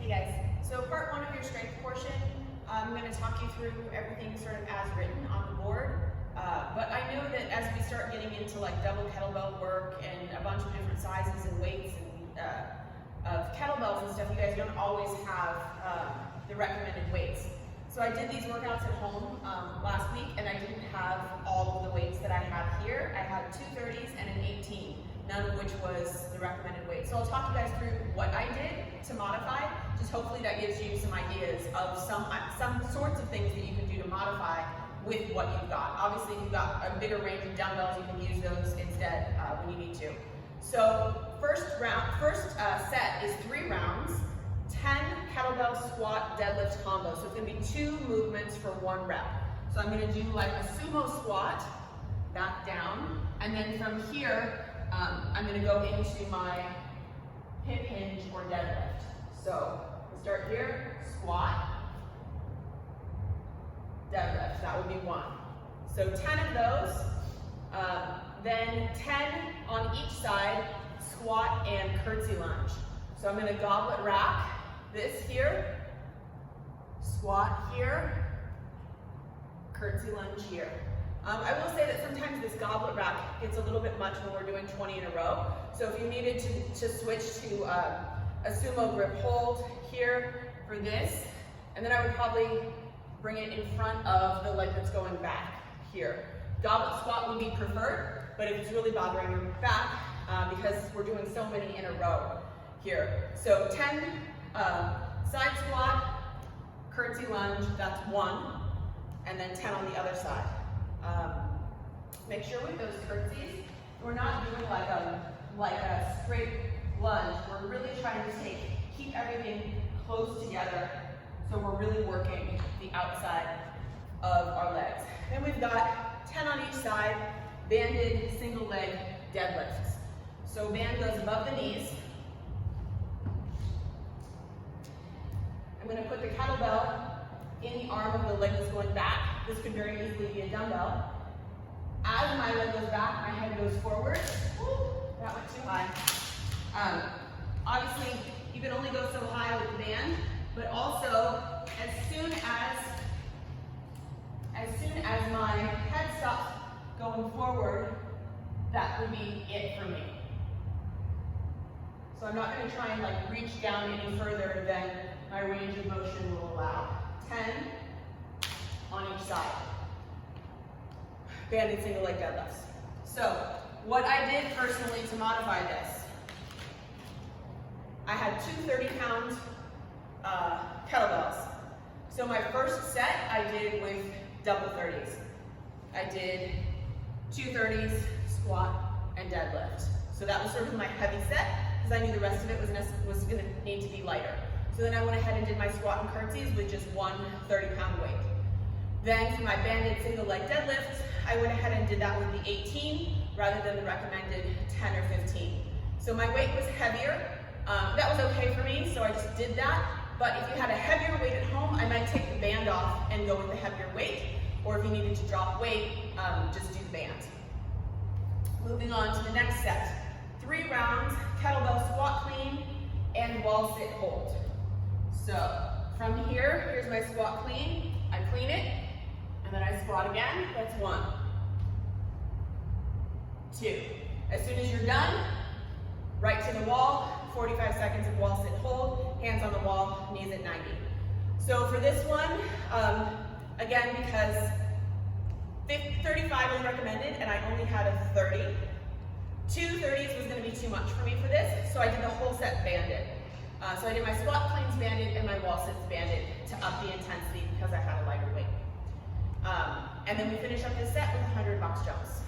Hey guys, so part one of your strength portion, I'm going to talk you through everything sort of as written on the board. But I know that as we start getting into like double kettlebell work and a bunch of different sizes and weights and of kettlebells and stuff, you guys don't always have the recommended weights. So I did these workouts at home last week, and I didn't have all of the weights that I have here. I had two 30s and an 18, none of which was the recommended weight. So I'll talk you guys through what I did to modify, just hopefully that gives you some ideas of some sorts of things that you can do to modify with what you've got. Obviously, if you've got a bigger range of dumbbells, you can use those instead when you need to. So first set is 3 rounds, 10 kettlebell squat deadlift combos. So it's going to be 2 movements for 1 rep. So I'm going to do like a sumo squat, back down, and then from here I'm going to go into my hip hinge or deadlift. So we'll start here, squat, deadlift, that would be 1. So 10 of those, then 10 on each side, squat and curtsy lunge. So I'm going to goblet rack this here, squat here, curtsy lunge here. I will say that sometimes this goblet rack gets a little bit much when we're doing 20 in a row. So if you needed to switch to a sumo grip hold here for this, and then I would probably bring it in front of the leg that's going back here. Goblet squat would be preferred, but if it's really bothering your back, because we're doing so many in a row here. So 10 side squat, curtsy lunge, that's 1, and then 10 on the other side. Make sure with those curtsies, we're not doing like a straight lunge. We're really trying to keep everything close together, so we're really working the outside of our legs. Then we've got 10 on each side, banded single leg deadlifts. So band goes above the knees. I'm going to put the kettlebell in the arm of the leg that's going back. This could very easily be a dumbbell. As my leg goes back, my head goes forward. Woo, that went too high. Obviously, you can only go so high with the band, but also as soon as my head stops going forward, that would be it for me. So I'm not going to try and like reach down any further than my range of motion will allow. 10 on each side. Banded single leg deadlifts. So what I did personally to modify this, I had 2 30-pound kettlebells. So my first set I did with double 30s. I did 2 30s, squat, and deadlift. So that was sort of my heavy set, because I knew the rest of it was going to need to be lighter. So then I went ahead and did my squat and curtsies with just 1 30-pound weight. Then for my banded single leg deadlifts, I went ahead and did that with the 18 rather than the recommended 10 or 15. So my weight was heavier. That was okay for me, so I just did that. But if you had a heavier weight at home, I might take the band off and go with the heavier weight. Or if you needed to drop weight, just do the band. Moving on to the next set. 3 rounds, kettlebell squat clean and wall sit hold. So from here, here's my squat clean. I clean it, and then I squat again. That's 1, 2. As soon as you're done, right to the wall, 45 seconds of wall sit hold, hands on the wall, knees at 90. So for this one, again, because 35 was recommended and I only had a 30, 2 30s was going to be too much for me for this, so I did the whole set banded. So I did my squat cleans banded and my wall sits banded to up the intensity because I had a lighter weight. And then we finish up this set with 100 box jumps.